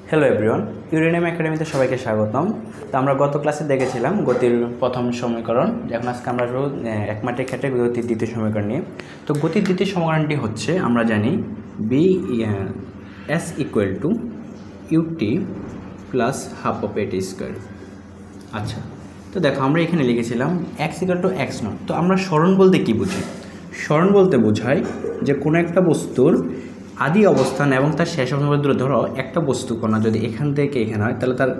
Hello everyone, uranium একাডেমিতে সবাইকে স্বাগতম। তো আমরা গত ক্লাসে দেখেছিলাম গতির প্রথম সমীকরণ। এখন আজকে আমরা একমাত্রিক ক্ষেত্রে গতির দ্বিতীয় সমীকরণ নিয়ে। তো গতির দ্বিতীয় সমীকরণটি হচ্ছে, আমরা জানি V S equal to U T plus half of A T square. আচ্ছা, তো দেখো আমরা এখানে লিখেছিলাম X equal to x naught. তো আমরা সরণ বলতে কী বুঝি? সরণ বলতে বোঝায় যে কোনো একটা বস্তুর আদি অবস্থান এবং তার শেষ অবস্থান মধ্যে, ধরো একটা বস্তু কণা যদি এখান থেকে এখানে হয়, তাহলে তার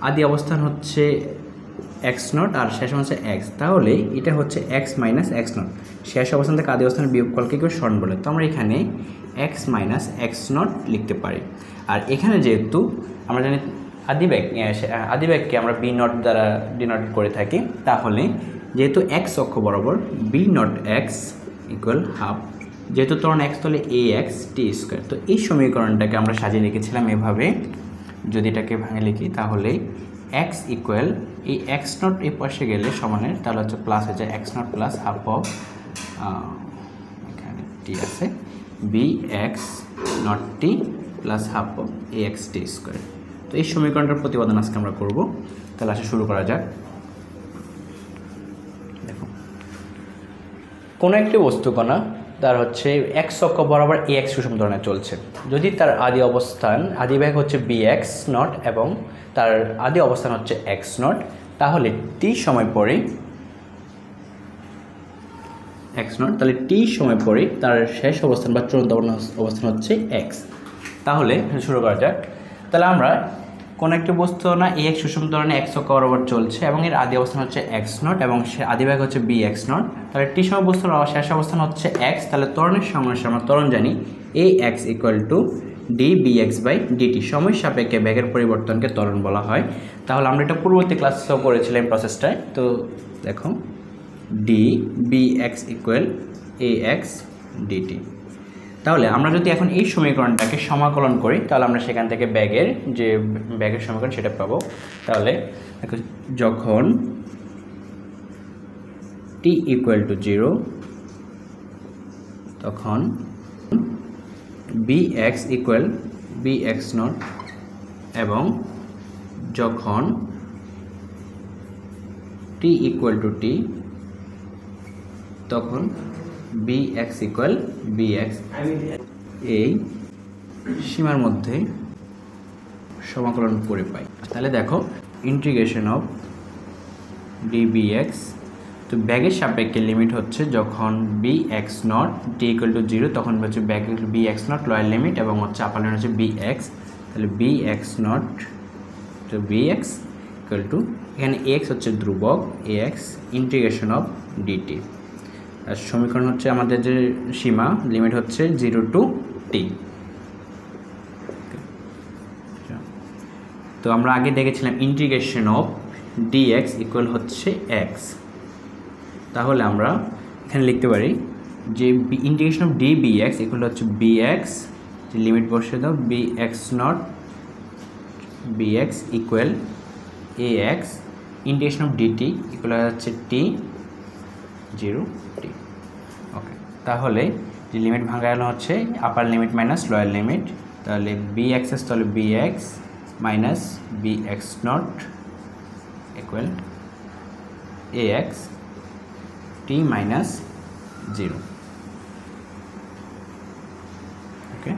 আদি অবস্থান হচ্ছে এক্স নট আর শেষ হচ্ছে এক্স। তাহলে এটা হচ্ছে এক্স মাইনাস এক্স নট, শেষ অবস্থান থেকে আদি অবস্থানের বিয়োগফলকে কেউ সরণ বলে। তো আমরা এখানে এক্স মাইনাস এক্স নট লিখতে পারি। আর এখানে যেহেতু আমরা জানি আদিবেগকে আমরা বি নট দ্বারা ডিনোট করে থাকি, তাহলে যেহেতু এক্স অক্ষ বরাবর V naught X equal half, যেহেতু তরণ এক্স তাহলে এ এক্স টি স্কোয়ার। তো এই সমীকরণটাকে আমরা সাজিয়ে লিখেছিলাম এভাবে। যদি এটাকে ভাঙে লিখি তাহলে এক্স ইকুয়াল এই এক্স নট এই পাশে গেলে সমানের, তাহলে হচ্ছে প্লাস হয়ে যায় X not plus half of এখানে টি আছে V x naught T plus half of A x T square. তো এই সমীকরণটার প্রতিপাদন আজকে আমরা করব। তাহলে আসলে শুরু করা যাক। দেখো, কোনো একটি বস্তু কণা তার হচ্ছে এক্স অক্ষ বরাবর এ এক্স সুষম ত্বরণে চলছে। যদি তার আদি বেগ হচ্ছে বি এক্স নট এবং তার আদি অবস্থান হচ্ছে এক্স নট, তাহলে টি সময় পরে এক্স নট, তাহলে টি সময় পরে তার শেষ অবস্থান বা চূড়ান্ত অবস্থান হচ্ছে এক্স। তাহলে শুরু করা যাক। তাহলে আমরা কোনো একটি বস্তু না এ এক্স সুষম ত্বরণে এক্স অক্ষ বরাবর চলছে এবং এর আদি অবস্থান হচ্ছে এক্স নট এবং সে আদি বেগ হচ্ছে বি এক্স নট। তাহলে টি সময় বস্তুর শেষ অবস্থান হচ্ছে এক্স। তাহলে ত্বরণের সমস্যা আমরা ত্বরণ জানি a x equal to d B x by d t. সময় সাপেক্ষে বেগের পরিবর্তনকে ত্বরণ বলা হয়। তাহলে আমরা এটা পূর্ববর্তী ক্লাসেও করেছিলাম প্রসেসটায়। তো দেখো ডি বি এক্স ইকুয়াল এ এক্স ডিটি। তাহলে আমরা যদি এখন এই সমীকরণটাকে সমাকলন করি, তাহলে আমরা সেখান থেকে ব্যাগের সমীকরণ সেটা পাবো। তাহলে যখন টি ইকুয়াল টু 0 তখন V x equal B x naught, এবং যখন টি ইকুয়াল টু টি তখন V x equal B X. এই সীমার মধ্যে সমাকলন করে পাই। তাহলে দেখো integration of D B X. তো ব্যাগের সাপেক্ষে লিমিট হচ্ছে যখন V x naught T equal to 0 তখন হচ্ছে ব্যাগ B x naught lower limit এবং হচ্ছে আপার লিমিট হচ্ছে বি এক্স। তাহলে B x naught to V x equal two, এখানে এক্স হচ্ছে ধ্রুবক এ এক্স ইন্টিগ্রেশন অফ ডিটি। আর সমীকরণ হচ্ছে আমাদের যে সীমা লিমিট হচ্ছে 0 টু টি। তো আমরা আগে দেখেছিলাম ইন্টিগ্রেশন অফ ডিএক্স ইকুয়াল হচ্ছে এক্স। তাহলে আমরা এখানে লিখতে পারি যে integration of D B x equal হচ্ছে বি এক্স, যে লিমিট বসিয়ে দাও V x naught V x equal A X integration of DT equal হচ্ছে টি 0 টি। ওকে, তাহলে যে লিমিট ভাঙানো হচ্ছে upper limit minus lower limit, তাহলে বি এক্স তাহলে B x minus v x not equal A x t minus 0। Okay,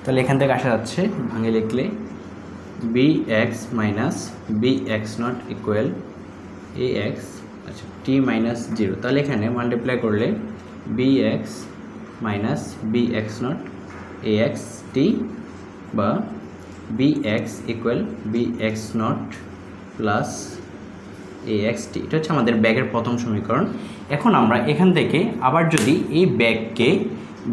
তাহলে এখান থেকে আসা যাচ্ছে ভাঙে লিখলে v x minus v x not equal A x, আচ্ছা টি মাইনাস 0। তাহলে এখানে মাল্টিপ্লাই করলে v x minus v x not a x t বা v x equal B x not plus A x টি। এটা হচ্ছে আমাদের ব্যাগের প্রথম সমীকরণ। এখন আমরা এখান থেকে আবার যদি এই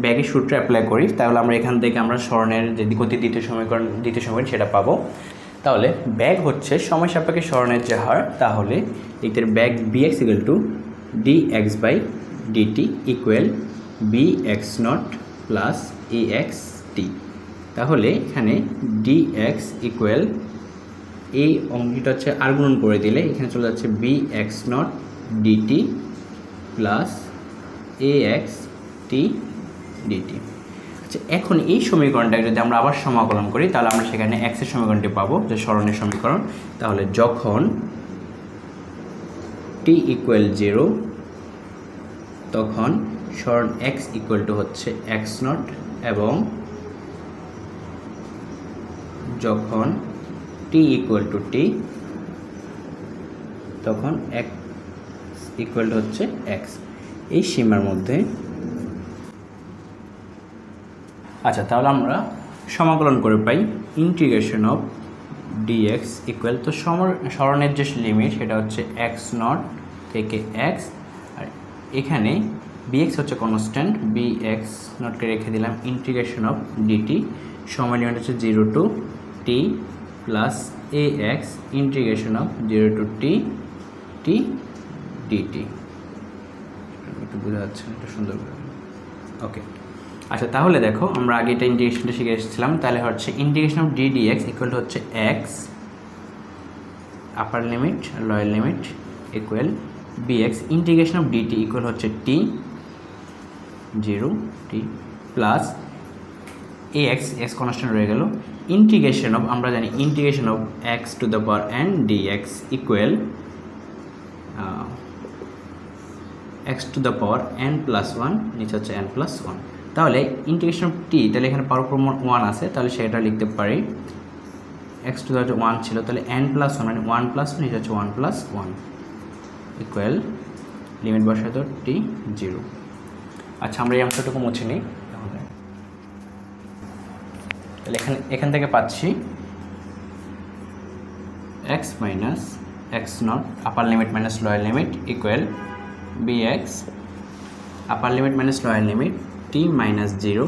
ব্যাগের সূত্র অ্যাপ্লাই করি, তাহলে আমরা এখান থেকে আমরা সরণের যে গতির দ্বিতীয় সমীকরণ সেটা পাবো। তাহলে ব্যাগ হচ্ছে সময় সাপেক্ষে সরণের যে হার, তাহলে লিখতে ব্যাগ B x equal to d x by d t equal B x not plus A x t. তাহলে এখানে ডি এক্স ইকুয়াল এই অঙ্কটা হচ্ছে আর গুণন করে দিলে এখানে চলে যাচ্ছে V x naught D T plus এ এক্স টি ডিটি। আচ্ছা, এখন এই সমীকরণটাকে যদি আমরা আবার সমাকলন করি তাহলে আমরা সেখানে এক্সের সমীকরণটি পাবো, যে সরণের সমীকরণ। তাহলে যখন টি ইকুয়াল 0 তখন সরণ এক্স ইকুয়াল টু হচ্ছে এক্স নট, এবং যখন টি ইকুয়াল টু টি তখন এক্স ইকুয়াল টু হচ্ছে এক্স, এই সীমার মধ্যে। আচ্ছা, তাহলে আমরা সমাকলন করে পাই ইন্টিগ্রেশন অফ ডিএক্স ইকুয়াল, তো সরণের যে লিমিট সেটা হচ্ছে এক্স নট থেকে এক্স, আর এখানে বিএক্স হচ্ছে কনস্ট্যান্ট, বিএক্স নটকে রেখে দিলাম, ইন্টিগ্রেশন অফ ডিটি সময় লিমিট হচ্ছে 0 to T plus A X integration of 0 to T T DT. একটু বোঝা যাচ্ছে এটা সুন্দর করে, ওকে। আচ্ছা, তাহলে দেখো আমরা আগে এটা ইন্টিগ্রেশনটা শিখে এসেছিলাম, তাহলে হচ্ছে integration of d d x equal হচ্ছে x upper limit lower limit equal v x integration of DT equal হচ্ছে টি 0 টি প্লাস এ এক্স এক্স কনস্ট্যান্ট রয়ে গেল, ইন্টিগ্রেশন অফ, আমরা জানি integration of x to the power n d x equal x to the power n plus 1, নিচে হচ্ছে N plus 1। তাহলে integration of টি, তাহলে এখানে পাওয়ার উপর 1 আছে, তাহলে সেটা লিখতে পারি এক্স টু দ্য 1 ছিল, তাহলে এন প্লাস 1 মানে 1 প্লাস 1, নিচে হচ্ছে 1 প্লাস 1 ইকুয়াল লিমিট বসায় তো টি 0। আচ্ছা, আমরা এই অংশটুকু মুছে নিই। তাহলে এখান থেকে পাচ্ছি x minus X not upper limit minus lower limit equal bx upper limit minus lower limit T minus 0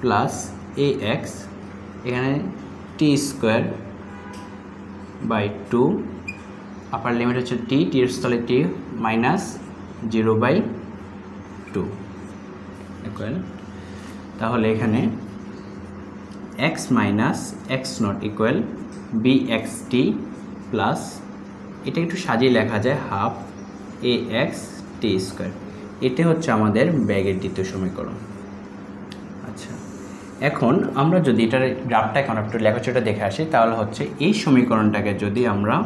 plus A x, এখানে টি স্কোয়ার বাই 2 আপার লিমিট হচ্ছে টি, টির স্থলে টি মাইনাস 0 বাই 2 ইকুয়াল, তাহলে এখানে X minus X not equal B x T plus, এটা একটু সাজিয়ে লেখা যায় half A x T square. এটা হচ্ছে আমাদের ব্যাগের দ্বিতীয় সমীকরণ। আচ্ছা, এখন আমরা যদি এটার গ্রাফটা এখন একটু লেখাচোটা দেখে আসি, তাহলে হচ্ছে এই সমীকরণটাকে যদি আমরা,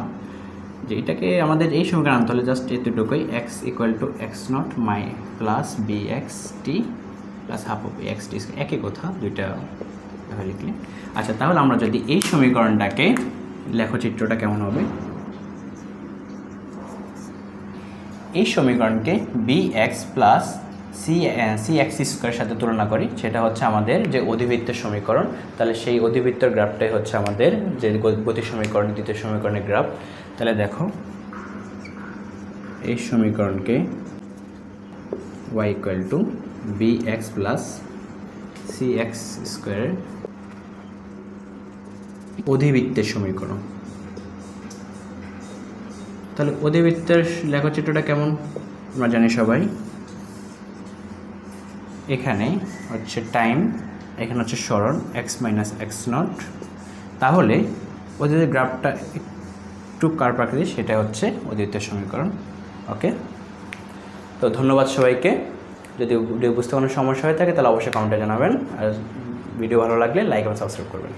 যে এটাকে আমাদের এই সমীকরণ আনতে হলে জাস্ট এতটুকুই, x equal to x not my plus v x T plus half of x t, একই কথা, দুইটা লিখলে। আচ্ছা, তাহলে আমরা যদি এই সমীকরণটাকে, লেখচিত্রটা কেমন হবে, এই সমীকরণকে B X plus C X স্কোয়ারের সাথে তুলনা করি, সেটা হচ্ছে আমাদের যে অধিবৃত্তের সমীকরণ। তাহলে সেই অধিবৃত্তের গ্রাফটাই হচ্ছে আমাদের যে গতি সমীকরণ, দ্বিতীয় সমীকরণের গ্রাফ। তাহলে দেখো এই সমীকরণকে y equal to B X plus C X স্কোয়ারের অধিবৃত্তের সমীকরণ। তাহলে অধিবৃত্তের লেখচিত্রটা কেমন আমরা জানি সবাই, এখানে হচ্ছে টাইম, এখানে হচ্ছে সরণ এক্স মাইনাস এক্স নট। তাহলে ওদের যে গ্রাফটা একটু কার্ভ আকৃতি, সেটা হচ্ছে অধিবৃত্তের সমীকরণ। ওকে, তো ধন্যবাদ সবাইকে। যদি ভিডিও বুঝতে কোনো সমস্যা হয়ে থাকে তাহলে অবশ্যই কমেন্টে জানাবেন, আর ভিডিও ভালো লাগলে লাইক এবং সাবস্ক্রাইব করবেন।